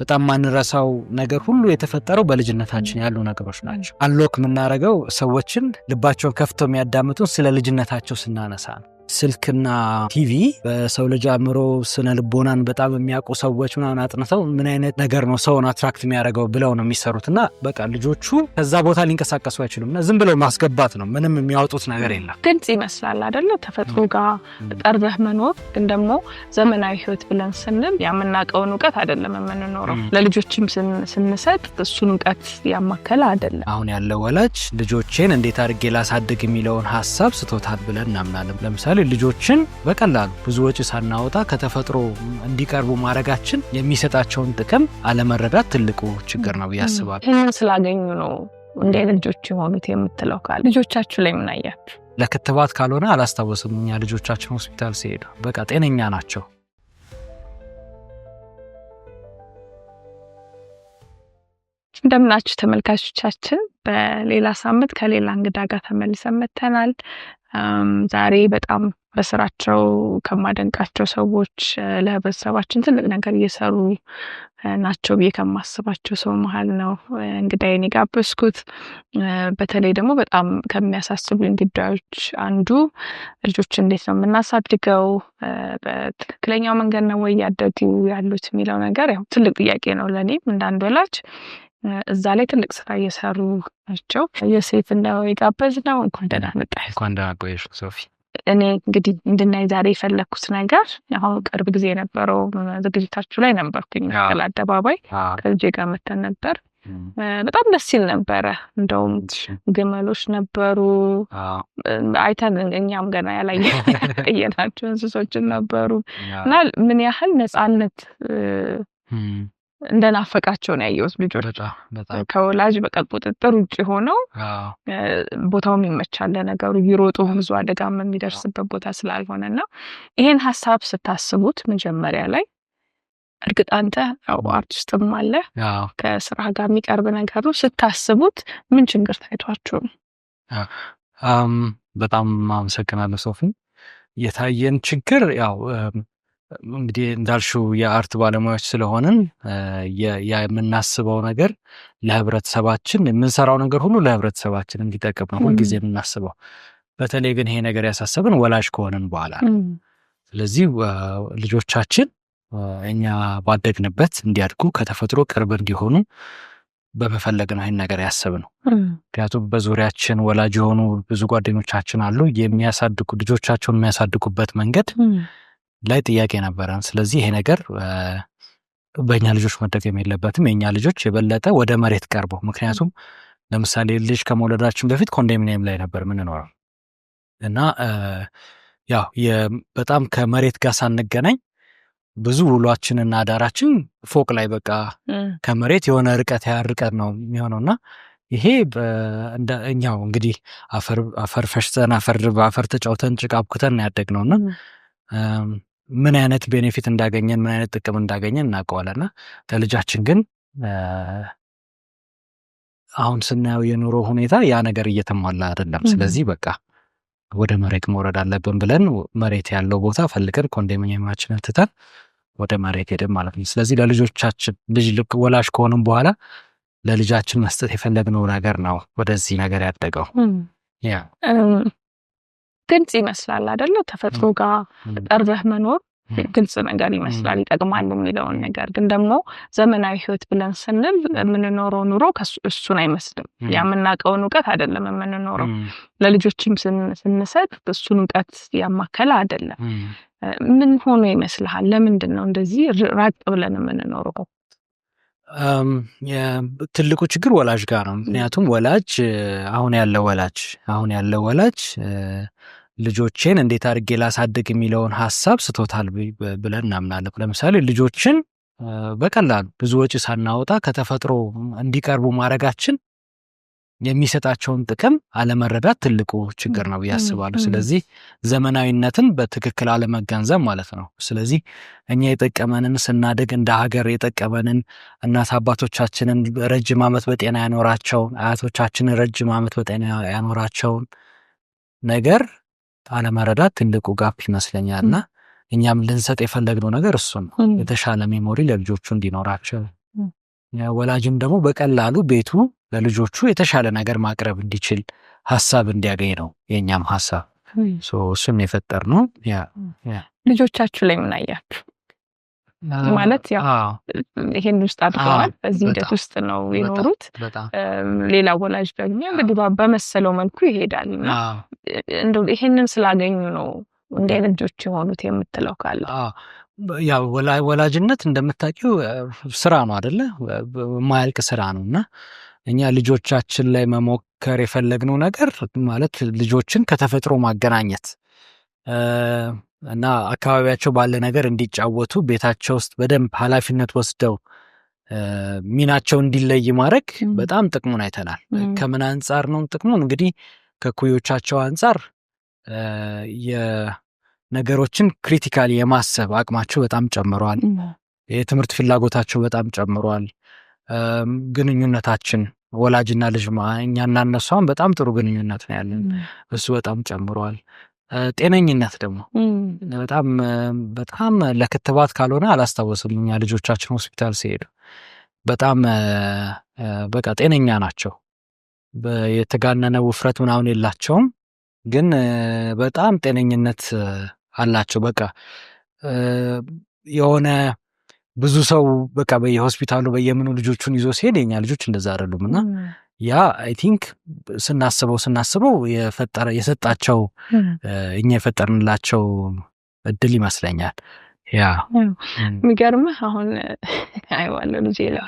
በጣም ማንረሳው ነገር ሁሉ የተፈጠረው በልጅነታችን ያሉ ነገሮች ናቸው። አንሎክ የምናደርገው ሰዎችን ልባቸውን ከፍተው የሚያዳምጡን ስለ ልጅነታቸው ስናነሳ ነው። ስልክና ቲቪ በሰው ልጅ አእምሮ ስነ ልቦናን በጣም የሚያውቁ ሰዎች ምናምን አጥንተው ምን አይነት ነገር ነው ሰውን አትራክት የሚያደርገው ብለው ነው የሚሰሩትና በቃ ልጆቹ ከዛ ቦታ ሊንቀሳቀሱ አይችሉምና ዝም ብለው ማስገባት ነው። ምንም የሚያወጡት ነገር የለም። ግልጽ ይመስላል አይደለ? ተፈጥሮ ጋር ቀርበህ መኖር ግን ደግሞ ዘመናዊ ህይወት ብለን ስንል ያመናቀውን ዕውቀት አይደለም የምንኖረው። ለልጆችም ስንሰጥ እሱን ዕውቀት ያማከለ አይደለም። አሁን ያለው ወላጅ ልጆቼን እንዴት አድርጌ ላሳድግ የሚለውን ሐሳብ ስቶታል ብለን እናምናለን። ለምሳሌ ልጆችን በቀላሉ ብዙ ወጪ ሳናወጣ ከተፈጥሮ እንዲቀርቡ ማድረጋችን የሚሰጣቸውን ጥቅም አለመረዳት ትልቁ ችግር ነው ያስባል። ይህን ስላገኙ ነው እንደ ልጆች የሆኑት የምትለው ካለ ልጆቻችሁ ላይ ምን አያችሁ? ለክትባት ካልሆነ አላስታወስም። እኛ ልጆቻችን ሆስፒታል ሲሄዱ በቃ ጤነኛ ናቸው። እንደምናችሁ ተመልካቾቻችን፣ በሌላ ሳምንት ከሌላ እንግዳ ጋር ተመልሰን መጥተናል። ዛሬ በጣም በስራቸው ከማደንቃቸው ሰዎች ለህብረተሰባችን ትልቅ ነገር እየሰሩ ናቸው ብዬ ከማስባቸው ሰው መሀል ነው እንግዳዬን የጋበዝኩት። በተለይ ደግሞ በጣም ከሚያሳስቡኝ ጉዳዮች አንዱ ልጆችን እንዴት ነው የምናሳድገው፣ በትክክለኛው መንገድ ነው ወይ ያደጉ ያሉት የሚለው ነገር ያው ትልቅ ጥያቄ ነው ለእኔም እንዳንድ ወላጅ። እዛ ላይ ትልቅ ስራ እየሰሩ ናቸው። ዮሴፍ ነው የጋበዝነው። እንኳን ደህና መጣህ። እንኳን ደህና ቆየሽ ሶፊ። እኔ እንግዲህ እንድናይ ዛሬ የፈለኩት ነገር አሁን ቅርብ ጊዜ የነበረው ዝግጅታችሁ ላይ ነበርኩኝ፣ መስቀል አደባባይ ከልጄ ጋር መተን ነበር። በጣም ደስ ይል ነበረ። እንደውም ግመሎች ነበሩ አይተን እኛም ገና ያላየናቸው እንስሶችን ነበሩ እና ምን ያህል ነፃነት እንደናፈቃቸው ነው ያየሁት። ልጆች ከወላጅ በቀል ቁጥጥር ውጭ ሆነው ቦታውም ይመቻል ለነገሩ ቢሮጡ ብዙ አደጋም የሚደርስበት ቦታ ስላልሆነና ይሄን ሀሳብ ስታስቡት መጀመሪያ ላይ እርግጥ አንተ አርቲስትም አለ ከስራ ጋር የሚቀርብ ነገሩ ስታስቡት ምን ችግር ታይቷችሁ ነው? በጣም አመሰግናለሁ ሶፊ። የታየን ችግር ያው እንግዲህ እንዳልሽው የአርት ባለሙያዎች ስለሆንን የምናስበው ነገር ለህብረተሰባችን የምንሰራው ነገር ሁሉ ለህብረተሰባችን እንዲጠቅም ነው ሁልጊዜ የምናስበው። በተለይ ግን ይሄ ነገር ያሳሰብን ወላጅ ከሆንን በኋላ ነው። ስለዚህ ልጆቻችን እኛ ባደግንበት እንዲያድጉ ከተፈጥሮ ቅርብ እንዲሆኑ በመፈለግ ነው ይህን ነገር ያሰብነው። ምክንያቱም በዙሪያችን ወላጅ የሆኑ ብዙ ጓደኞቻችን አሉ። የሚያሳድጉ ልጆቻቸውን የሚያሳድጉበት መንገድ ላይ ጥያቄ ነበረን። ስለዚህ ይሄ ነገር በእኛ ልጆች መደገም የለበትም። የእኛ ልጆች የበለጠ ወደ መሬት ቀርበው፣ ምክንያቱም ለምሳሌ ልጅ ከመውለዳችን በፊት ኮንዶሚኒየም ላይ ነበር የምንኖረው እና ያው በጣም ከመሬት ጋር ሳንገናኝ ብዙ ውሏችንና አዳራችን ፎቅ ላይ በቃ ከመሬት የሆነ ርቀት ያርቀት ነው የሚሆነውና ይሄ እኛው እንግዲህ አፈር ፈሽተን አፈር ተጫውተን ጭቃ አብኩተን ያደግነውና ምን አይነት ቤኔፊት እንዳገኘን ምን አይነት ጥቅም እንዳገኘን እናውቀዋለንና ለልጃችን ግን አሁን ስናየው የኑሮ ሁኔታ ያ ነገር እየተሟላ አይደለም። ስለዚህ በቃ ወደ መሬት መውረድ አለብን ብለን መሬት ያለው ቦታ ፈልገን ኮንዶሚኒየማችንን ትተን ወደ መሬት ሄድን ማለት ነው። ስለዚህ ለልጆቻችን ልጅ ወላጅ ከሆንም በኋላ ለልጃችን መስጠት የፈለግነው ነገር ነው ወደዚህ ነገር ያደገው። ግልጽ ይመስላል አይደለ? ተፈጥሮ ጋር ቀርበህ መኖር ግልጽ ነገር ይመስላል ይጠቅማል የሚለውን ነገር ግን ደግሞ ዘመናዊ ህይወት ብለን ስንል የምንኖረው ኑሮ እሱን አይመስልም። ያመናቀውን ዕውቀት አይደለም የምንኖረው። ለልጆችም ስንሰጥ እሱን ዕውቀት ያማከለ አይደለም። ምን ሆኖ ይመስልሃል? ለምንድን ነው እንደዚህ ራቅ ብለን የምንኖረው? ትልቁ ችግር ወላጅ ጋር ነው። ምክንያቱም አሁን ያለው ወላጅ ልጆቼን እንዴት አድርጌ ላሳድግ የሚለውን ሐሳብ ስቶታል ብለን እናምናለን። ለምሳሌ ልጆችን በቀላሉ ብዙ ወጪ ሳናወጣ ከተፈጥሮ እንዲቀርቡ ማድረጋችን የሚሰጣቸውን ጥቅም አለመረዳት ትልቁ ችግር ነው ያስባሉ። ስለዚህ ዘመናዊነትን በትክክል አለመገንዘብ ማለት ነው። ስለዚህ እኛ የጠቀመንን ስናድግ እንደ ሀገር የጠቀመንን እናት አባቶቻችንን ረጅም ዓመት በጤና ያኖራቸውን አያቶቻችንን ረጅም ዓመት በጤና ያኖራቸውን ነገር አለመረዳት ትልቁ ጋፕ ይመስለኛልና እኛም ልንሰጥ የፈለግነው ነገር እሱ ነው። የተሻለ ሜሞሪ ለልጆቹ እንዲኖራቸው ወላጅም ደግሞ በቀላሉ ቤቱ ለልጆቹ የተሻለ ነገር ማቅረብ እንዲችል ሀሳብ እንዲያገኝ ነው የኛም ሀሳብ። እሱን የፈጠርነው ልጆቻችሁ ላይ ምን አያችሁ? ማለት ያው ይሄን ውስጥ አድርገዋል፣ በዚህ ሂደት ውስጥ ነው የኖሩት። ሌላ ወላጅ ደግሞ እንግዲህ በመሰለው መልኩ ይሄዳል እና እንደው ይሄንን ስላገኙ ነው እንደ ልጆች የሆኑት የምትለው ካለ? ያው ወላጅነት እንደምታውቂው ስራ ነው አይደለ? የማያልቅ ስራ ነው እና እኛ ልጆቻችን ላይ መሞከር የፈለግነው ነገር ማለት ልጆችን ከተፈጥሮ ማገናኘት እና አካባቢያቸው ባለ ነገር እንዲጫወቱ ቤታቸው ውስጥ በደንብ ኃላፊነት ወስደው ሚናቸው እንዲለይ ማድረግ በጣም ጥቅሙን አይተናል። ከምን አንጻር ነው ጥቅሙን? እንግዲህ ከኩዮቻቸው አንጻር የነገሮችን ክሪቲካሊ የማሰብ አቅማቸው በጣም ጨምሯል። የትምህርት ፍላጎታቸው በጣም ጨምሯል። ግንኙነታችን ወላጅና ልጅ እኛና እነሷም በጣም ጥሩ ግንኙነት ነው ያለን፣ እሱ በጣም ጨምሯል። ጤነኝነት ደግሞ በጣም ለክትባት ካልሆነ አላስታወስም እኛ ልጆቻችን ሆስፒታል ሲሄዱ በጣም በቃ ጤነኛ ናቸው። የተጋነነ ውፍረት ምናምን የላቸውም፣ ግን በጣም ጤነኝነት አላቸው። በቃ የሆነ ብዙ ሰው በቃ በየሆስፒታሉ በየምኑ ልጆቹን ይዞ ሲሄድ የኛ ልጆች እንደዛ አይደሉም እና ያ አይ ቲንክ ስናስበው የሰጣቸው እኛ የፈጠርንላቸው እድል ይመስለኛል። ያ የሚገርምህ አሁን አይዋለሁ ልጄ ላይ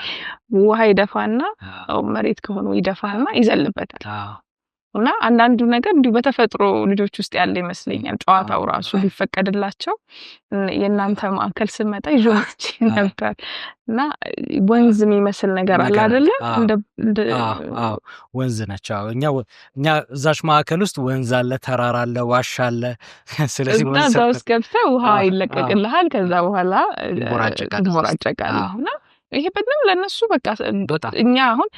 ውሃ ይደፋና መሬት ከሆነ ይደፋና ይዘልበታል እና አንዳንዱ ነገር እንዲሁ በተፈጥሮ ልጆች ውስጥ ያለ ይመስለኛል። ጨዋታው ራሱ ሊፈቀድላቸው የእናንተ ማዕከል ስመጣ ይዞ ነበር እና ወንዝ የሚመስል ነገር አለ አይደለ? ወንዝ ነች። እኛ እዛች ማዕከል ውስጥ ወንዝ አለ፣ ተራራ አለ፣ ዋሻ አለ። ስለዚህ እዛ ውስጥ ገብተህ ውሃ ይለቀቅልሃል። ከዛ በኋላ ትሞራጨቃለህ እና ይሄ በጣም ለነሱ በቃ እኛ አሁን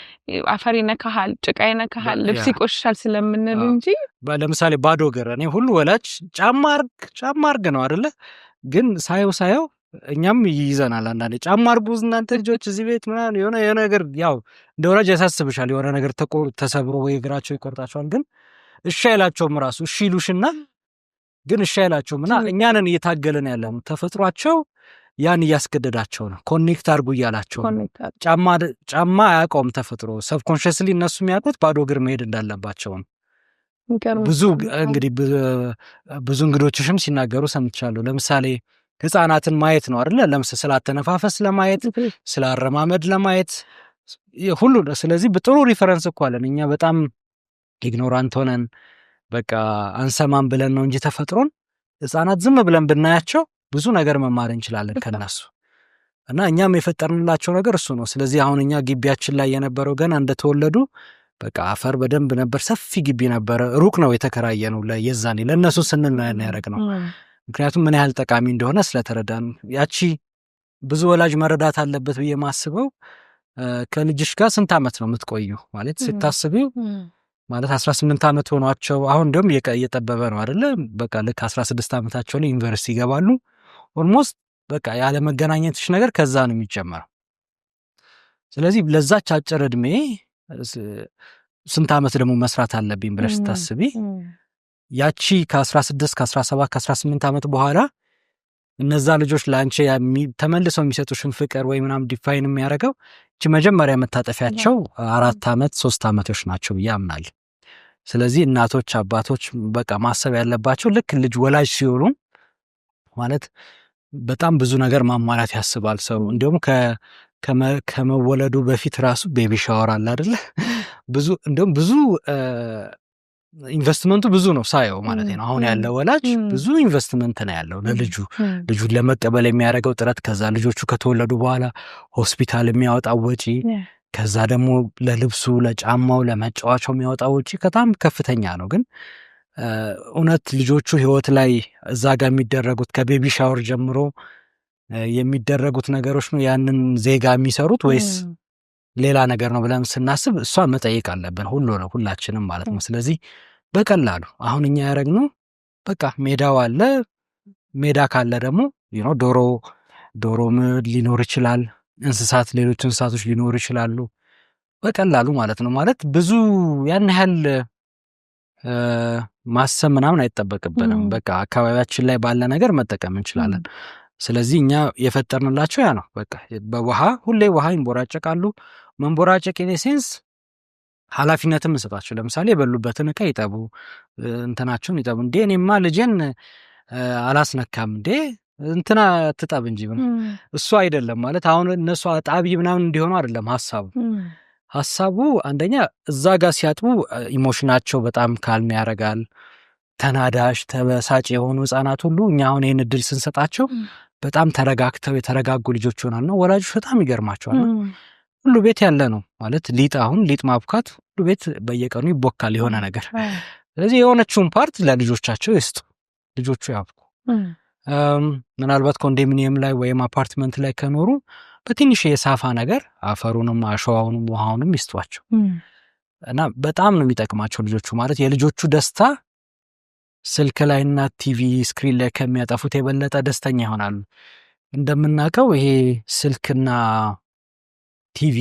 አፈር ይነካሃል፣ ጭቃ ይነካሃል፣ ልብስ ይቆሽሻል ስለምንል እንጂ ለምሳሌ ባዶ እግር እኔ ሁሉ ወላጅ ጫማ አርግ ነው አይደለ? ግን ሳየው እኛም ይይዘናል አንዳንዴ ጫማ አርጉ እናንተ ልጆች እዚህ ቤት ምናምን የሆነ ነገር ያው እንደ ወላጅ ያሳስብሻል። የሆነ ነገር ተሰብሮ ወይ እግራቸው ይቆርጣቸዋል፣ ግን እሺ አይላቸውም። ራሱ እሺ ይሉሽና ግን እሺ አይላቸውም እና እኛንን እየታገለን ያለነው ተፈጥሯቸው ያን እያስገደዳቸው ነው። ኮኔክት አርጉ እያላቸው ጫማ አያውቀውም ተፈጥሮ። ሰብኮንሽስሊ እነሱ የሚያውቁት ባዶ እግር መሄድ እንዳለባቸው ነው። ብዙ እንግዲህ ብዙ እንግዶችሽም ሲናገሩ ሰምቻለሁ። ለምሳሌ ህፃናትን ማየት ነው አይደለ? ለምሳሌ ስላተነፋፈስ ለማየት ስላረማመድ ለማየት ሁሉ። ስለዚህ ጥሩ ሪፈረንስ እኮ አለን እኛ። በጣም ኢግኖራንት ሆነን በቃ አንሰማም ብለን ነው እንጂ ተፈጥሮን ህፃናት ዝም ብለን ብናያቸው ብዙ ነገር መማር እንችላለን ከነሱ እና እኛም የፈጠርንላቸው ነገር እሱ ነው። ስለዚህ አሁን እኛ ግቢያችን ላይ የነበረው ገና እንደተወለዱ በቃ አፈር በደንብ ነበር፣ ሰፊ ግቢ ነበረ። ሩቅ ነው የተከራየነው የዛኔ ለእነሱ ስንል ያደረግ ነው። ምክንያቱም ምን ያህል ጠቃሚ እንደሆነ ስለተረዳን። ያቺ ብዙ ወላጅ መረዳት አለበት ብዬ ማስበው ከልጅሽ ጋር ስንት ዓመት ነው የምትቆዩ ማለት ስታስቢው ማለት 18 ዓመት ሆኗቸው አሁን እንደውም እየጠበበ ነው አይደለ? በቃ ልክ 16 ዓመታቸው ላይ ዩኒቨርሲቲ ይገባሉ። ኦልሞስት በቃ ያለ መገናኘትሽ ነገር ከዛ ነው የሚጀመረው። ስለዚህ ለዛች አጭር እድሜ ስንት ዓመት ደግሞ መስራት አለብኝ ብለሽ ስታስቢ ያቺ ከ16 ከ17 ከ18 ዓመት በኋላ እነዛ ልጆች ለአንቺ ተመልሰው የሚሰጡሽን ፍቅር ወይ ምናምን ዲፋይን የሚያደርገው እቺ መጀመሪያ መታጠፊያቸው 4 ዓመት 3 ዓመቶች ናቸው ብዬ አምናለሁ። ስለዚህ እናቶች አባቶች በቃ ማሰብ ያለባቸው ልክ ልጅ ወላጅ ሲሆኑ ማለት በጣም ብዙ ነገር ማሟላት ያስባል ሰው። እንዲሁም ከመወለዱ በፊት ራሱ ቤቢ ሻወር አለ አይደለ? ብዙ ኢንቨስትመንቱ ብዙ ነው ሳየው ማለት ነው። አሁን ያለው ወላጅ ብዙ ኢንቨስትመንት ነው ያለው ልጁን ለመቀበል የሚያደርገው ጥረት፣ ከዛ ልጆቹ ከተወለዱ በኋላ ሆስፒታል የሚያወጣው ወጪ፣ ከዛ ደግሞ ለልብሱ፣ ለጫማው፣ ለመጫወቻው የሚያወጣው ወጪ በጣም ከፍተኛ ነው። ግን እውነት ልጆቹ ህይወት ላይ እዛ ጋር የሚደረጉት ከቤቢ ሻወር ጀምሮ የሚደረጉት ነገሮች ነው ያንን ዜጋ የሚሰሩት ወይስ ሌላ ነገር ነው ብለን ስናስብ እሷን መጠየቅ አለብን። ሁላችንም ማለት ነው። ስለዚህ በቀላሉ አሁን እኛ ያደረግነው በቃ ሜዳው አለ። ሜዳ ካለ ደግሞ ዶሮ ሊኖር ይችላል። እንስሳት ሌሎች እንስሳቶች ሊኖሩ ይችላሉ በቀላሉ ማለት ነው። ማለት ብዙ ያን ያህል ማሰብ ምናምን አይጠበቅብንም። በቃ አካባቢያችን ላይ ባለ ነገር መጠቀም እንችላለን። ስለዚህ እኛ የፈጠርንላቸው ያ ነው። በቃ በውሃ ሁሌ ውሃ ይንቦራጨቃሉ። መንቦራጨቅ ኢን ሴንስ ኃላፊነትም እንሰጣቸው። ለምሳሌ የበሉበትን ዕቃ ይጠቡ፣ እንትናቸውን ይጠቡ። እንዴ እኔማ ልጄን አላስነካም እንዴ እንትና ትጠብ እንጂ እሱ አይደለም ማለት አሁን እነሱ አጣቢ ምናምን እንዲሆኑ አይደለም ሐሳቡ አንደኛ እዛ ጋር ሲያጥቡ ኢሞሽናቸው በጣም ካልም ያደርጋል። ተናዳሽ ተበሳጭ የሆኑ ህጻናት ሁሉ እኛ አሁን ይህን እድል ስንሰጣቸው በጣም ተረጋግተው የተረጋጉ ልጆች ይሆናልና ወላጆች በጣም ይገርማቸዋል። ሁሉ ቤት ያለ ነው ማለት ሊጥ አሁን ሊጥ ማብካት ሁሉ ቤት በየቀኑ ይቦካል የሆነ ነገር። ስለዚህ የሆነችውን ፓርት ለልጆቻቸው ይስጡ፣ ልጆቹ ያብኩ። ምናልባት ኮንዶሚኒየም ላይ ወይም አፓርትመንት ላይ ከኖሩ በትንሽ የሳፋ ነገር አፈሩንም አሸዋውንም ውሃውንም ይስጧቸው እና በጣም ነው የሚጠቅማቸው ልጆቹ። ማለት የልጆቹ ደስታ ስልክ ላይና ቲቪ ስክሪን ላይ ከሚያጠፉት የበለጠ ደስተኛ ይሆናሉ። እንደምናውቀው ይሄ ስልክና ቲቪ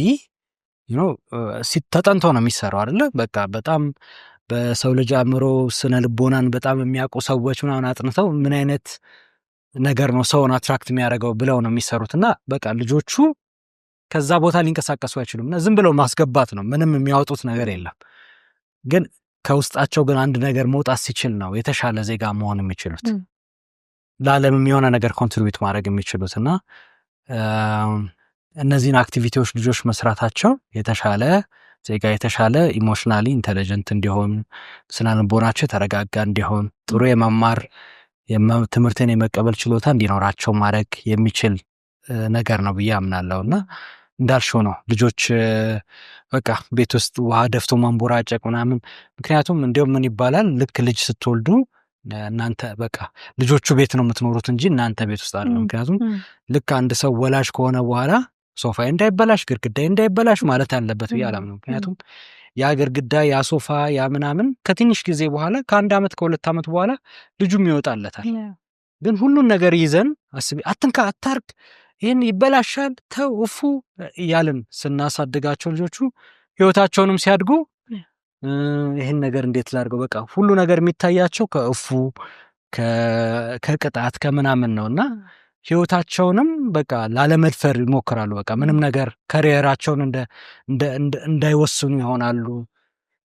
ተጠንቶ ነው የሚሰራው አይደለ? በቃ በጣም በሰው ልጅ አእምሮ ስነ ልቦናን በጣም የሚያውቁ ሰዎች ምናምን አጥንተው ምን አይነት ነገር ነው ሰውን አትራክት የሚያደርገው ብለው ነው የሚሰሩት። እና በቃ ልጆቹ ከዛ ቦታ ሊንቀሳቀሱ አይችሉም እና ዝም ብለው ማስገባት ነው፣ ምንም የሚያወጡት ነገር የለም። ግን ከውስጣቸው ግን አንድ ነገር መውጣት ሲችል ነው የተሻለ ዜጋ መሆን የሚችሉት፣ ለዓለም የሆነ ነገር ኮንትሪቢዩት ማድረግ የሚችሉት። እና እነዚህን አክቲቪቲዎች ልጆች መስራታቸው የተሻለ ዜጋ የተሻለ ኢሞሽናሊ ኢንተሊጀንት እንዲሆን፣ ስነ ልቦናቸው የተረጋጋ እንዲሆን፣ ጥሩ የመማር ትምህርትን የመቀበል ችሎታ እንዲኖራቸው ማድረግ የሚችል ነገር ነው ብዬ አምናለሁ። እና እንዳልሽው ነው ልጆች በቃ ቤት ውስጥ ውሃ ደፍቶ ማንቦራጨቅ ምናምን። ምክንያቱም እንዲያውም ምን ይባላል ልክ ልጅ ስትወልዱ እናንተ በቃ ልጆቹ ቤት ነው የምትኖሩት እንጂ እናንተ ቤት ውስጥ አይደለም። ምክንያቱም ልክ አንድ ሰው ወላጅ ከሆነ በኋላ ሶፋዬ እንዳይበላሽ ግድግዳዬ እንዳይበላሽ ማለት አለበት ብዬ አላምነው። ምክንያቱም ያ ግድግዳ ያ ሶፋ ያ ምናምን ከትንሽ ጊዜ በኋላ ከአንድ ዓመት ከሁለት ዓመት በኋላ ልጁም ይወጣለታል። ግን ሁሉን ነገር ይዘን አስቢ አትንካ አታርግ ይህን ይበላሻል ተው እፉ እያልን ስናሳድጋቸው ልጆቹ ህይወታቸውንም ሲያድጉ ይህን ነገር እንዴት ላድርገው በቃ ሁሉ ነገር የሚታያቸው ከእፉ ከቅጣት ከምናምን ነው። እና ህይወታቸውንም በቃ ላለመድፈር ይሞክራሉ። በቃ ምንም ነገር ከሪየራቸውን እንዳይወስኑ ይሆናሉ።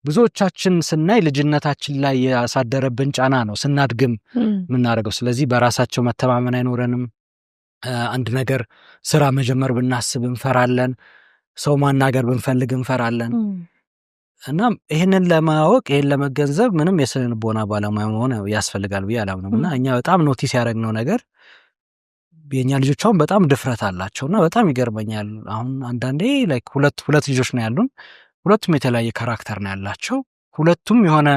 ብዙዎቻችን ስናይ ልጅነታችን ላይ ያሳደረብን ጫና ነው ስናድግም የምናደርገው። ስለዚህ በራሳቸው መተማመን አይኖረንም። አንድ ነገር ስራ መጀመር ብናስብ እንፈራለን። ሰው ማናገር ብንፈልግ እንፈራለን። እና ይህንን ለማወቅ ይህን ለመገንዘብ ምንም የስነ ልቦና ባለሙያ መሆን ያስፈልጋል ብዬ አላምንም። እና እኛ በጣም ኖቲስ ያደረግነው ነገር የኛ ልጆች አሁን በጣም ድፍረት አላቸው እና በጣም ይገርመኛል። አሁን አንዳንዴ ላይክ ሁለት ልጆች ነው ያሉን። ሁለቱም የተለያየ ካራክተር ነው ያላቸው። ሁለቱም የሆነ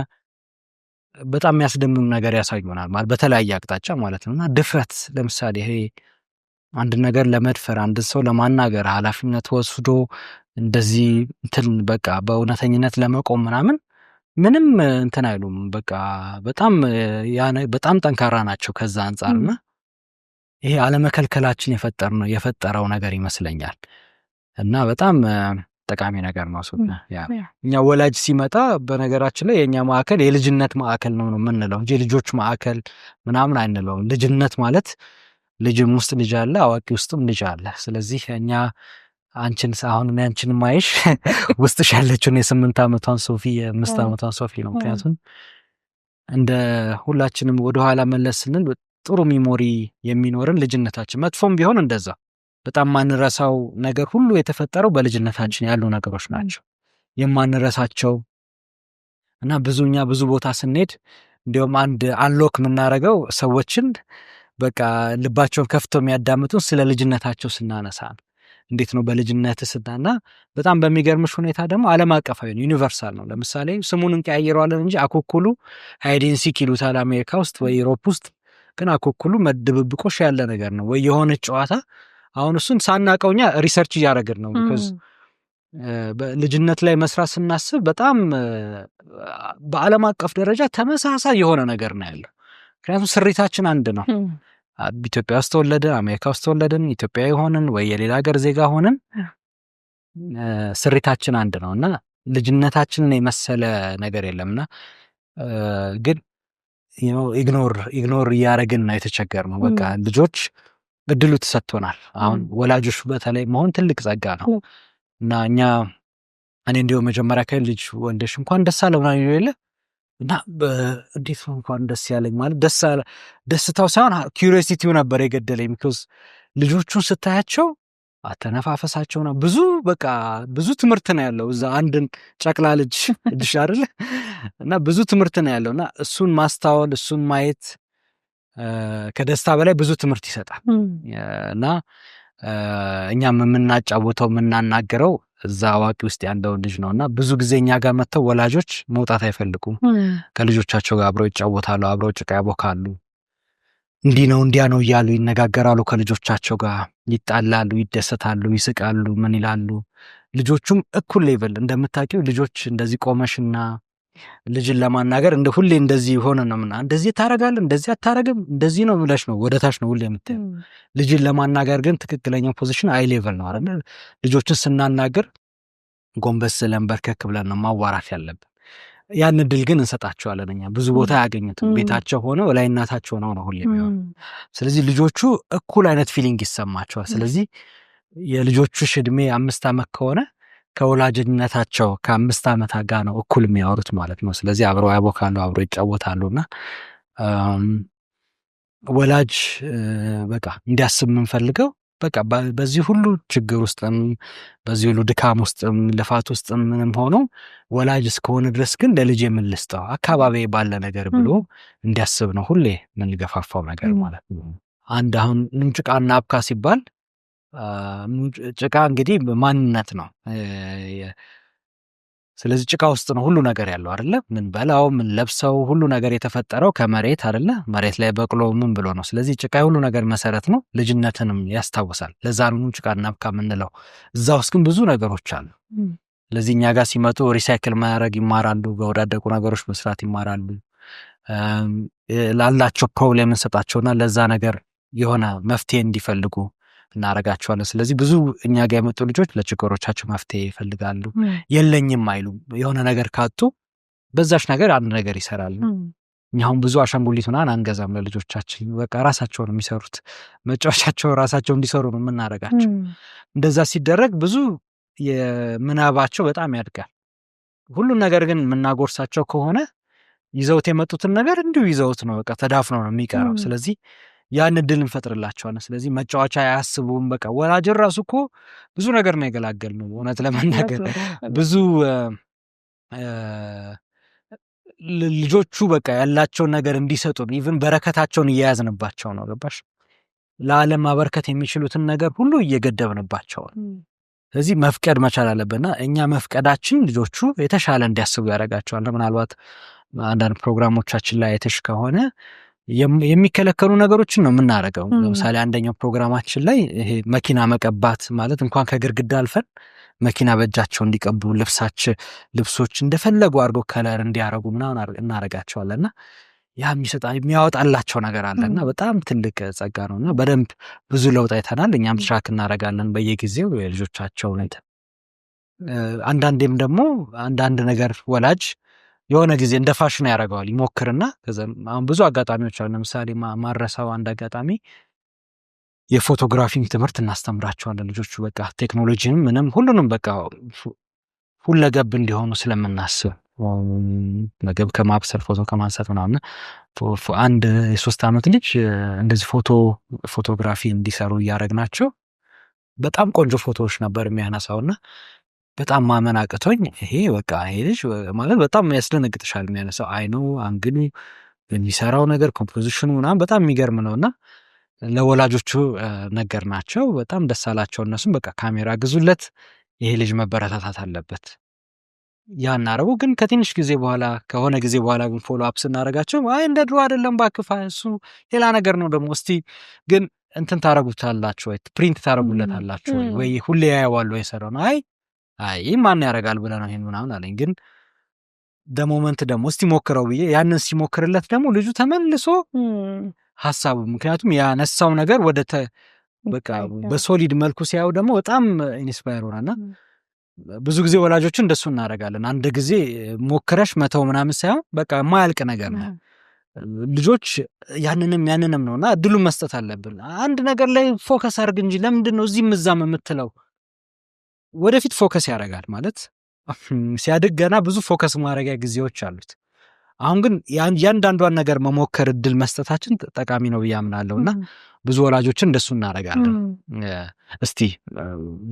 በጣም የሚያስደምም ነገር ያሳዩናል ማለት በተለያየ አቅጣጫ ማለት ነው። እና ድፍረት ለምሳሌ ይሄ አንድ ነገር ለመድፈር አንድ ሰው ለማናገር ኃላፊነት ወስዶ እንደዚህ እንትን በቃ በእውነተኝነት ለመቆም ምንም እንትን አይሉም። በቃ በጣም ጠንካራ ናቸው ከዛ አንጻርና ይሄ አለመከልከላችን የፈጠረው ነገር ይመስለኛል። እና በጣም ጠቃሚ ነገር ነው። እኛ ወላጅ ሲመጣ በነገራችን ላይ የእኛ ማዕከል የልጅነት ማዕከል ነው የምንለው እንጂ ልጆች ማዕከል ምናምን አንለውም። ልጅነት ማለት ልጅም ውስጥ ልጅ አለ፣ አዋቂ ውስጥም ልጅ አለ። ስለዚህ እኛ አንቺን ማይሽ ውስጥሽ ያለችውን የ8 ዓመቷን ሶፊ የ5 ዓመቷን ሶፊ ነው። ምክንያቱም እንደ ሁላችንም ወደኋላ መለስ ስንል ጥሩ ሚሞሪ የሚኖርን ልጅነታችን መጥፎም ቢሆን እንደዛ በጣም ማንረሳው ነገር ሁሉ የተፈጠረው በልጅነታችን ያሉ ነገሮች ናቸው የማንረሳቸው። እና ብዙ ቦታ ስንሄድ እንዲሁም አንድ አንሎክ የምናደርገው ሰዎችን በቃ ልባቸውን ከፍተው የሚያዳምጡን ስለ ልጅነታቸው ስናነሳ እንዴት ነው በልጅነት ስናና በጣም በሚገርምሽ ሁኔታ ደግሞ ዓለም አቀፋዊ ነው፣ ዩኒቨርሳል ነው። ለምሳሌ ስሙን እንቀያየረዋለን እንጂ አኮኩሉ ሃይዲን ሲክ ይሉታል አሜሪካ ውስጥ ወይ ዩሮፕ ውስጥ። ግን አኮኩሉ መድብብቆሽ ያለ ነገር ነው ወይ የሆነች ጨዋታ። አሁን እሱን ሳናቀውኛ ሪሰርች እያደረግን ነው። ቢኮዝ ልጅነት ላይ መስራት ስናስብ በጣም በዓለም አቀፍ ደረጃ ተመሳሳይ የሆነ ነገር ነው ያለው። ምክንያቱም ስሪታችን አንድ ነው። ኢትዮጵያ ውስጥ ተወለደ፣ አሜሪካ ውስጥ ተወለድን፣ ኢትዮጵያዊ ሆንን ወይ የሌላ ሀገር ዜጋ ሆንን ስሪታችን አንድ ነው እና ልጅነታችንን የመሰለ ነገር የለምና ግን ኢግኖር እያደረግን ነው የተቸገርነው። በቃ ልጆች እድሉ ተሰጥቶናል። አሁን ወላጆች በተለይ መሆን ትልቅ ጸጋ ነው እና እኔ እንዲሁ መጀመሪያ ልጅ ወንደሽ እንኳን ደስ አለ ምናምን የለ እና እንዴት ነው እንኳን ደስ ያለኝ ማለት ደስታው ሳይሆን ኪዩሪዮሲቲው ነበር የገደለኝ። ቢኮዝ ልጆቹን ስታያቸው አተነፋፈሳቸው ነው ብዙ ትምህርት ነው ያለው እዛ አንድን ጨቅላ ልጅ አይደለ እና ብዙ ትምህርት ነው ያለው እና እሱን ማስተዋል እሱን ማየት ከደስታ በላይ ብዙ ትምህርት ይሰጣል እና እኛም የምናጫወተው የምናናገረው እዛ አዋቂ ውስጥ ያለውን ልጅ ነው እና ብዙ ጊዜ እኛ ጋር መጥተው ወላጆች መውጣት አይፈልጉም። ከልጆቻቸው ጋር አብረው ይጫወታሉ፣ አብረው ጭቃ ያቦካሉ፣ እንዲህ ነው እንዲያ ነው እያሉ ይነጋገራሉ። ከልጆቻቸው ጋር ይጣላሉ፣ ይደሰታሉ፣ ይስቃሉ፣ ምን ይላሉ። ልጆቹም እኩል ሌቭል እንደምታውቂው ልጆች እንደዚህ ቆመሽና ልጅን ለማናገር እንደ ሁሌ እንደዚህ ሆነ ነው ምና እንደዚህ ታረጋለህ እንደዚህ አታረግም እንደዚህ ነው ብለሽ ነው ወደታች ነው ሁሌ የምትለው። ልጅን ለማናገር ግን ትክክለኛው ፖዚሽን አይ ሌቭል ነው አይደል? ልጆችን ስናናገር ጎንበስ ለንበርከክ ብለን ነው ማዋራት ያለብን። ያን እድል ግን እንሰጣቸዋለን። እኛ ብዙ ቦታ ያገኙትም ቤታቸው ሆነው ላይ እናታቸው ነው ሁሌ የሚሆነው። ስለዚህ ልጆቹ እኩል አይነት ፊሊንግ ይሰማቸዋል። ስለዚህ የልጆቹሽ እድሜ 5 ዓመት ከሆነ ከወላጅነታቸው ከ5 ዓመት ጋር ነው እኩል የሚያወሩት ማለት ነው። ስለዚህ አብረው ያቦካሉ፣ አብረው ይጫወታሉና ወላጅ በቃ እንዲያስብ የምንፈልገው በቃ በዚህ ሁሉ ችግር ውስጥም በዚህ ሁሉ ድካም ውስጥም ልፋት ውስጥም ምንም ሆኖ ወላጅ እስከሆነ ድረስ ግን ለልጅ የምንልስጠው አካባቢ ባለ ነገር ብሎ እንዲያስብ ነው ሁሌ የምንገፋፋው ነገር ማለት ነው። አንድ አሁን ጭቃና አብካ ሲባል ጭቃ እንግዲህ ማንነት ነው። ስለዚህ ጭቃ ውስጥ ነው ሁሉ ነገር ያለው አይደለ? ምን በላው ምን ለብሰው ሁሉ ነገር የተፈጠረው ከመሬት አይደለ? መሬት ላይ በቅሎ ምን ብሎ ነው። ስለዚህ ጭቃ ሁሉ ነገር መሰረት ነው። ልጅነትንም ያስታውሳል። ለዛ ነው ጭቃና አብካ የምንለው። እዛ ውስጥ ግን ብዙ ነገሮች አሉ። ስለዚህ እኛ ጋር ሲመጡ ሪሳይክል ማድረግ ይማራሉ፣ በወዳደቁ ነገሮች መስራት ይማራሉ። ላላቸው ፕሮብሌም እንሰጣቸውና ለዛ ነገር የሆነ መፍትሄ እንዲፈልጉ እናረጋቸዋለን። ስለዚህ ብዙ እኛ ጋር የመጡ ልጆች ለችግሮቻቸው መፍትሄ ይፈልጋሉ። የለኝም አይሉም። የሆነ ነገር ካጡ በዛች ነገር አንድ ነገር ይሰራሉ። እኛሁን ብዙ አሻንጉሊት ምናምን አንገዛም ለልጆቻችን። በቃ ራሳቸው ነው የሚሰሩት። መጫወቻቸው ራሳቸው እንዲሰሩ ነው የምናረጋቸው። እንደዛ ሲደረግ ብዙ የምናባቸው በጣም ያድጋል። ሁሉም ነገር ግን የምናጎርሳቸው ከሆነ ይዘውት የመጡትን ነገር እንዲሁ ይዘውት ነው በቃ ተዳፍኖ ነው የሚቀረው። ስለዚህ ያን እድል እንፈጥርላቸዋለን። ስለዚህ መጫወቻ አያስቡም። በቃ ወላጅን ራሱ እኮ ብዙ ነገር ነው የገላገል ነው እውነት ለመናገር ብዙ ልጆቹ በቃ ያላቸውን ነገር እንዲሰጡን ኢቭን በረከታቸውን እየያዝንባቸው ነው። ገባሽ? ለዓለም ማበርከት የሚችሉትን ነገር ሁሉ እየገደብንባቸው ነው። ስለዚህ መፍቀድ መቻል አለብንና እኛ መፍቀዳችን ልጆቹ የተሻለ እንዲያስቡ ያደርጋቸዋል። ምናልባት አንዳንድ ፕሮግራሞቻችን ላይ አይተሽ ከሆነ የሚከለከሉ ነገሮችን ነው የምናደርገው። ለምሳሌ አንደኛው ፕሮግራማችን ላይ ይሄ መኪና መቀባት ማለት እንኳን ከግድግዳ አልፈን መኪና በእጃቸው እንዲቀቡ ልብሶች እንደፈለጉ አድርጎ ከለር እንዲያረጉ ምናምን እናረጋቸዋለንና ያ የሚያወጣላቸው ነገር አለና በጣም ትልቅ ጸጋ ነውና በደንብ ብዙ ለውጥ አይተናል። እኛም ትራክ እናረጋለን በየጊዜው የልጆቻቸው ላይ። አንዳንዴም ደግሞ አንዳንድ ነገር ወላጅ የሆነ ጊዜ እንደ ፋሽን ያደርገዋል ይሞክርና አሁን ብዙ አጋጣሚዎች አሉ። ለምሳሌ ማረሳው አንድ አጋጣሚ የፎቶግራፊንግ ትምህርት እናስተምራቸዋለን ልጆቹ በቃ ቴክኖሎጂንም ምንም ሁሉንም በቃ ሁለገብ እንዲሆኑ ስለምናስብ ምግብ ከማብሰል ፎቶ ከማንሳት ምናምን አንድ የ3 ዓመት ልጅ እንደዚህ ፎቶግራፊ እንዲሰሩ እያደረግናቸው በጣም ቆንጆ ፎቶዎች ነበር የሚያነሳውና በጣም ማመን አቅቶኝ ይሄ በቃ ይሄ ልጅ ማለት በጣም ያስደነግጥሻል። የሚያነሳው አይኑ አንግሉ የሚሰራው ነገር ኮምፖዚሽኑ ምናምን በጣም የሚገርም ነውና ለወላጆቹ ነገር ናቸው። በጣም ደስ አላቸው። እነሱም በቃ ካሜራ ግዙለት፣ ይሄ ልጅ መበረታታት አለበት ያን አረቡ። ግን ከትንሽ ጊዜ በኋላ ከሆነ ጊዜ በኋላ ግን ፎሎ አፕ ስናረጋቸው አይ እንደ ድሮ አይደለም ባክፋ እሱ ሌላ ነገር ነው ደግሞ እስቲ ግን እንትን ታረጉታላችሁ ወይ ፕሪንት ታረጉለታላችሁ ወይ ሁሌ ያያዋል ወይ ሰራው አይ ማን ያረጋል ብለ ነው ይሄን ምናምን አለኝ። ግን ደሞመንት ደግሞ እስቲ ሞክረው ብዬ ያንን ሲሞክርለት ደግሞ ልጁ ተመልሶ ሀሳቡ። ምክንያቱም ያነሳው ነገር ወደ በቃ በሶሊድ መልኩ ሲያዩ ደግሞ በጣም ኢንስፓየር ሆናና ብዙ ጊዜ ወላጆችን እንደሱ እናደርጋለን። አንድ ጊዜ ሞክረሽ መተው ምናምን ሳይሆን በቃ የማያልቅ ነገር ነው። ልጆች ያንንም ነውና እድሉን መስጠት አለብን። አንድ ነገር ላይ ፎከስ አድርግ እንጂ ለምንድን ነው እዚህም እዛም የምትለው? ወደፊት ፎከስ ያደርጋል ማለት ሲያድግ ገና ብዙ ፎከስ ማድረጊያ ጊዜዎች አሉት። አሁን ግን ያንዳንዷን ነገር መሞከር እድል መስጠታችን ጠቃሚ ነው ብዬ አምናለሁ እና ብዙ ወላጆችን እንደሱ እናደርጋለን። እስቲ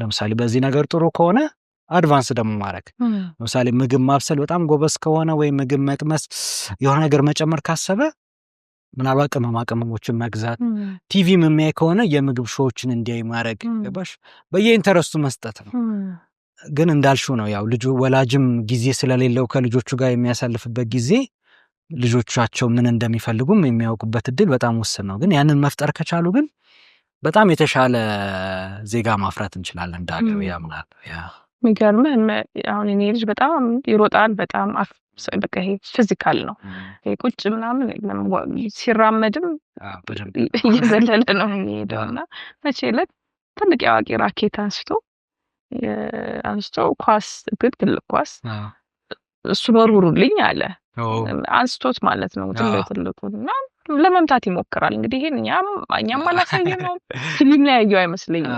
ለምሳሌ በዚህ ነገር ጥሩ ከሆነ አድቫንስ ደግሞ ማድረግ፣ ለምሳሌ ምግብ ማብሰል በጣም ጎበዝ ከሆነ ወይ ምግብ መቅመስ የሆነ ነገር መጨመር ካሰበ ምናልባት ቅመማ ቅመሞችን መግዛት፣ ቲቪ የሚያይ ከሆነ የምግብ ሾዎችን እንዲያይ ማድረግ፣ ገባሽ? በየኢንተረስቱ መስጠት ነው። ግን እንዳልሽው ነው ያው ወላጅም ጊዜ ስለሌለው ከልጆቹ ጋር የሚያሳልፍበት ጊዜ ልጆቻቸው ምን እንደሚፈልጉም የሚያውቁበት እድል በጣም ውስን ነው። ግን ያንን መፍጠር ከቻሉ ግን በጣም የተሻለ ዜጋ ማፍራት እንችላለን እንዳገር ያምናል። የሚገርምህ አሁን እኔ ልጅ በጣም ይሮጣል፣ በጣም በቃ ይሄ ፊዚካል ነው። ይሄ ቁጭ ምናምን ሲራመድም እየዘለለ ነው የሚሄደው እና መቼ ዕለት ትልቅ የአዋቂ ራኬት አንስቶ ኳስ ግን ትልቅ ኳስ እሱን ወርውሩልኝ አለ። አንስቶት ማለት ነው ትልቁን እና ለመምታት ይሞክራል። እንግዲህ ይሄን እኛም አላሳየነውም፣ የሚለያየው አይመስለኝም።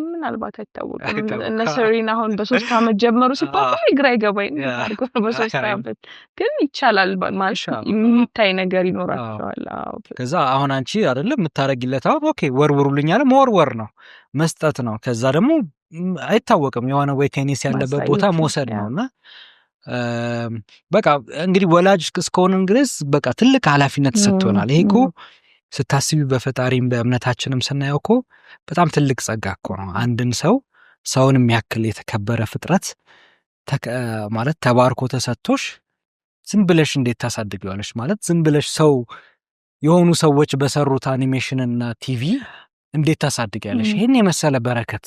ምናልባት አይታወቅም። እነ ሰሪን አሁን በ3 ዓመት ጀመሩ ሲባል ግራ ይገባኝ አድርጎ በ3 ዓመት ግን ይቻላል ማለት የሚታይ ነገር ይኖራቸዋል። ከዛ አሁን አንቺ አይደለም የምታረጊለት አሁን ኦኬ ወርውሩልኝ አለ፣ መወርወር ነው መስጠት ነው። ከዛ ደግሞ አይታወቅም የሆነ ወይ ቴኒስ ያለበት ቦታ መውሰድ ነውና በቃ እንግዲህ ወላጅ እስከሆነን ድረስ በቃ ትልቅ ኃላፊነት ሰጥቶናል። ይሄ እኮ ስታስቢ በፈጣሪም በእምነታችንም ስናየው እኮ በጣም ትልቅ ጸጋ እኮ ነው። አንድን ሰውን የሚያክል የተከበረ ፍጥረት ማለት ተባርኮ ተሰጥቶሽ ዝም ብለሽ እንዴት ታሳድጊዋለሽ? ማለት ዝም ብለሽ የሆኑ ሰዎች በሰሩት አኒሜሽንና ቲቪ እንዴት ታሳድጊያለሽ? ይሄን የመሰለ በረከት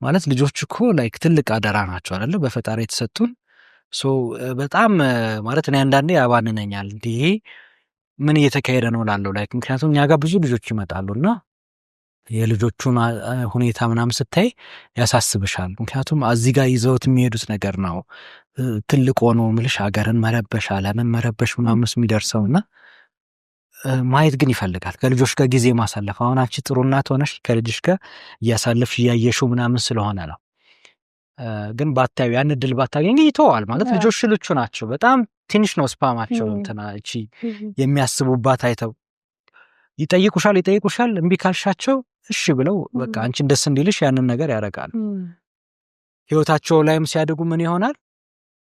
ማለት ልጆች እኮ ላይክ ትልቅ አደራ ናቸው አይደለ? በፈጣሪ የተሰጡን በጣም ማለት እኔ አንዳንዴ ያባንነኛል ይሄ ምን እየተካሄደ ነው ላለው ላይክ ምክንያቱም እኛ ጋር ብዙ ልጆች ይመጣሉና የልጆቹን ሁኔታ ምናምን ስታይ ያሳስብሻል። ምክንያቱም እዚህ ጋር ይዘውት የሚሄዱት ነገር ነው ትልቅ ሆኖ ምልሽ ሀገርን መረበሽ ዓለምን መረበሽ ምናምን የሚደርሰውና ማየት ግን ይፈልጋል ከልጆች ጋር ጊዜ ማሳለፍ። አሁን አንቺ ጥሩ እናት ሆነሽ ከልጅሽ ጋር እያሳለፍሽ እያየሽው ምናምን ስለሆነ ነው። ግን ባታዩ ያን እድል ባታገኝ ይተዋል ማለት ልጆች ልቹ ናቸው። በጣም ትንሽ ነው ስፓማቸው እንትና እቺ የሚያስቡባት አይተው ይጠይቁሻል እምቢ ካልሻቸው እሺ ብለው በቃ አንቺን ደስ እንዲልሽ ያንን ነገር ያደርጋሉ። ህይወታቸው ላይም ሲያድጉ ምን ይሆናል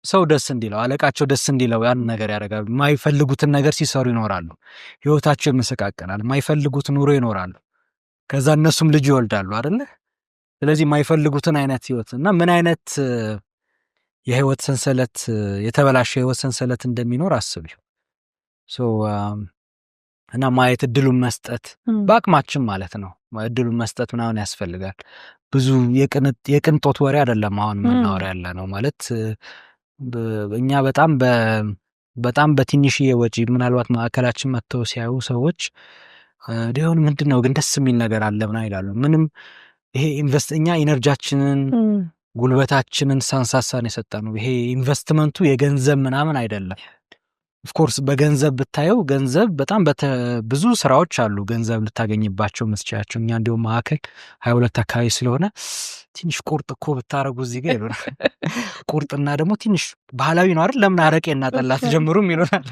ሰው ደስ እንዲለው አለቃቸው ደስ እንዲለው ያን ነገር ያደርጋሉ። የማይፈልጉትን ነገር ሲሰሩ ይኖራሉ። ህይወታቸው ይመሰቃቀላል። የማይፈልጉት ኑሮ ይኖራሉ። ከዛ እነሱም ልጅ ይወልዳሉ አይደለ? ስለዚህ የማይፈልጉትን አይነት ህይወት እና ምን አይነት የህይወት ሰንሰለት የተበላሸ ህይወት ሰንሰለት እንደሚኖር አስቢው። እና ማየት እድሉን መስጠት በአቅማችን ማለት ነው። እድሉን መስጠት ምናምን ያስፈልጋል። ብዙ የቅንጦት ወሬ አይደለም አሁን የምናወራ ያለ ነው ማለት እኛ በጣም በትንሽዬ ወጪ ምናልባት ማዕከላችን መጥተው ሲያዩ ሰዎች ዲሆን ምንድነው ግን ደስ የሚል ነገር አለ ምናምን ይላሉ። ምንም ይሄ እኛ ኢነርጂያችንን ጉልበታችንን ሳንሳሳን የሰጠነው ይሄ ኢንቨስትመንቱ የገንዘብ ምናምን አይደለም። ኦፍኮርስ በገንዘብ ብታየው ገንዘብ በጣም ብዙ ስራዎች አሉ ገንዘብ ልታገኝባቸው መስቻያቸው። እኛ እንዲሁም ማዕከል 22 አካባቢ ስለሆነ ትንሽ ቁርጥ እኮ ብታረጉ እዚህ ጋር ይሉናል። ቁርጥና ደግሞ ትንሽ ባህላዊ ነው አይደል? ለምን አረቄና ጠላ ትጀምሩም ይሉናል።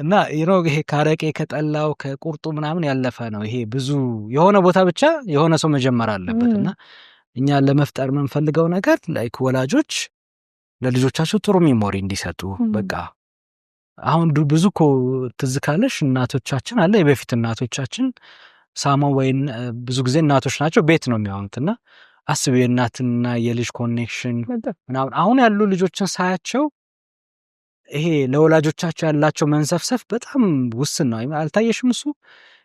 እና ይሄ ካረቄ ከጠላው ከቁርጡ ምናምን ያለፈ ነው። ይሄ ብዙ የሆነ ቦታ ብቻ የሆነ ሰው መጀመር አለበት። እና እኛ ለመፍጠር የምንፈልገው ነገር ላይክ ወላጆች ለልጆቻቸው ጥሩ ሜሞሪ እንዲሰጡ በቃ አሁን ብዙ እኮ ትዝ ካለሽ እናቶቻችን አለ የበፊት እናቶቻችን ሳማው ወይን ብዙ ጊዜ እናቶች ናቸው ቤት ነው የሚሆኑትና አስቢ የእናትና የልጅ ኮኔክሽን ምናምን። አሁን ያሉ ልጆችን ሳያቸው ይሄ ለወላጆቻቸው ያላቸው መንሰፍሰፍ በጣም ውስን ነው። አልታየሽም? እሱ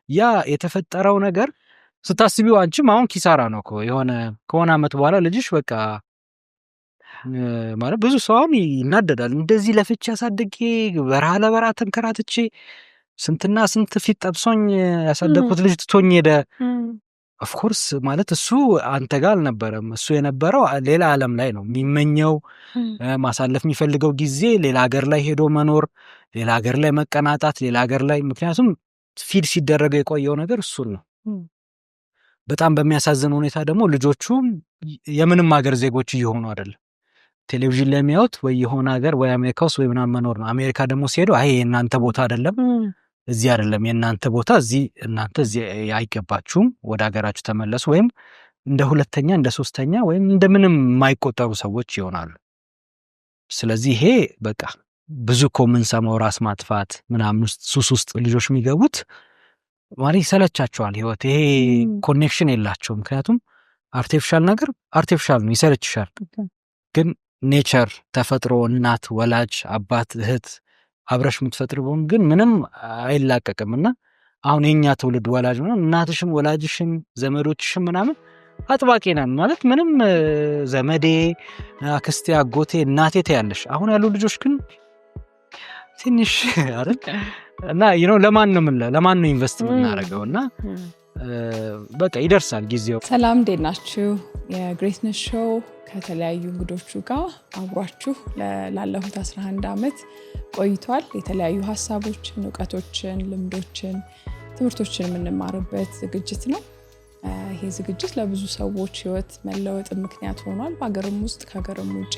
ያ የተፈጠረው ነገር ስታስቢው አንቺም አሁን ኪሳራ ነው እኮ ከሆነ ዓመት በኋላ ልጅሽ በቃ ማለት ብዙ ሰው አሁን ይናደዳል። እንደዚህ ለፍቼ አሳድጌ በረሃ ለበረሃ ተንከራትቼ ስንትና ስንት ፊት ጠብሶኝ ያሳደግኩት ልጅ ትቶኝ ሄደ። ኦፍኮርስ ማለት እሱ አንተ ጋር አልነበረም። እሱ የነበረው ሌላ ዓለም ላይ ነው የሚመኘው ማሳለፍ የሚፈልገው ጊዜ ሌላ ሀገር ላይ ሄዶ መኖር፣ ሌላ ሀገር ላይ መቀናጣት፣ ሌላ ሀገር ላይ ምክንያቱም ፊድ ሲደረገው የቆየው ነገር እሱን ነው። በጣም በሚያሳዝን ሁኔታ ደግሞ ልጆቹ የምንም ሀገር ዜጎች እየሆኑ አይደለም። ቴሌቪዥን ላይ የሚያዩት ወይ የሆነ ሀገር ወይ አሜሪካ ውስጥ ወይ ምናምን መኖር ነው። አሜሪካ ደግሞ ሲሄዱ አይ የእናንተ ቦታ አይደለም፣ እዚህ አይደለም የእናንተ ቦታ፣ እዚህ እናንተ እዚህ አይገባችሁም፣ ወደ ሀገራችሁ ተመለሱ፣ ወይም እንደ ሁለተኛ እንደ ሶስተኛ ወይም እንደምንም የማይቆጠሩ ሰዎች ይሆናሉ። ስለዚህ ይሄ በቃ ብዙ እኮ የምንሰማው ራስ ማጥፋት ምናምን ሱስ ውስጥ ልጆች የሚገቡት ማለት ይሰለቻቸዋል ህይወት። ይሄ ኮኔክሽን የላቸውም። ምክንያቱም አርቲፊሻል ነገር አርቲፊሻል ነው፣ ይሰለችሻል። ግን ኔቸር ተፈጥሮ፣ እናት፣ ወላጅ፣ አባት፣ እህት አብረሽ የምትፈጥሪውን ግን ምንም አይላቀቅም። እና አሁን የኛ ትውልድ ወላጅ ምናምን እናትሽም ወላጅሽም ዘመዶችሽም ምናምን አጥባቂ ነን ማለት ምንም ዘመዴ አክስቴ አጎቴ እናቴ ትያለሽ። አሁን ያሉ ልጆች ግን ትንሽ አይደል እና ለማን ነው ኢንቨስት የምናደርገው? እና በቃ ይደርሳል ጊዜው። ሰላም እንዴት ናችሁ? የግሬትነስ ሾው ከተለያዩ እንግዶቹ ጋር አብሯችሁ ላለፉት 11 ዓመት ቆይቷል። የተለያዩ ሀሳቦችን፣ እውቀቶችን፣ ልምዶችን፣ ትምህርቶችን የምንማርበት ዝግጅት ነው። ይሄ ዝግጅት ለብዙ ሰዎች ህይወት መለወጥ ምክንያት ሆኗል፣ በሀገርም ውስጥ ከሀገርም ውጪ።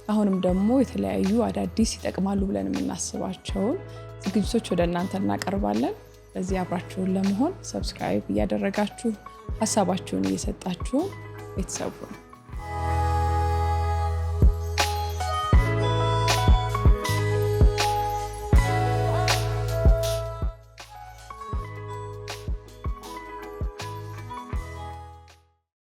አሁንም ደግሞ የተለያዩ አዳዲስ ይጠቅማሉ ብለን የምናስባቸውን ዝግጅቶች ወደ እናንተ እናቀርባለን። በዚህ አብራችሁን ለመሆን ሰብስክራይብ እያደረጋችሁ ሀሳባችሁን እየሰጣችሁ ቤተሰቡ ነው።